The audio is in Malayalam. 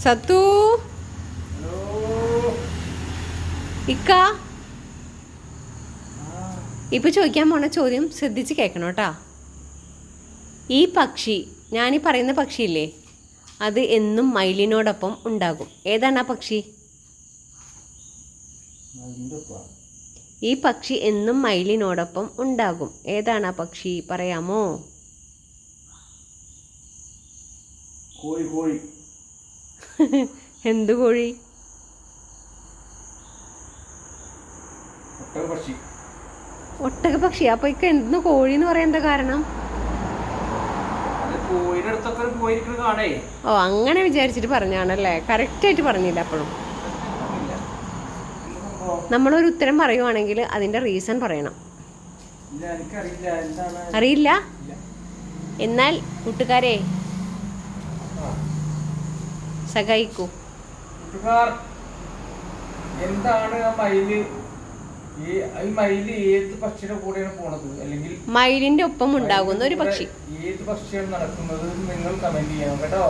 സത്തു ഇക്ക ഇപ്പൊ ചോദിക്കാൻ പോണ ചോദ്യം ശ്രദ്ധിച്ച് കേൾക്കണം കേട്ടാ. ഈ പക്ഷി, ഞാനീ പറയുന്ന പക്ഷിയില്ലേ, അത് എന്നും മയിലിനോടൊപ്പം ഉണ്ടാകും. ഏതാണ് ആ പക്ഷി? ഈ പക്ഷി എന്നും മയിലിനോടൊപ്പം ഉണ്ടാകും. ഏതാണ് ആ പക്ഷി? പറയാമോ? എന്ത് കോഴി? ഒട്ടക പക്ഷി. അപ്പൊ ഇക്ക എന്ത് കോഴി എന്ന് പറയാൻ എന്താ കാരണം? ഓ, അങ്ങനെ വിചാരിച്ചിട്ട് പറഞ്ഞാണല്ലേ. കറക്റ്റ് ആയിട്ട് പറഞ്ഞില്ല. അപ്പോഴും നമ്മളൊരു ഉത്തരം പറയുവാണെങ്കിൽ അതിന്റെ റീസൺ പറയണം. അറിയില്ല? എന്നാൽ കൂട്ടുകാരെ സഹായിക്കൂ. എന്താണ് ആ മയില്? ഈ മയില് ഏത് പക്ഷിയുടെ കൂടെയാണ് പോണത്? അല്ലെങ്കിൽ മയിലിന്റെ ഒപ്പം ഉണ്ടാകുന്ന ഒരു പക്ഷി. ഏത് പക്ഷിയാണ് നടക്കുന്നത്? നിങ്ങൾ കമന്റ് ചെയ്യണം കേട്ടോ.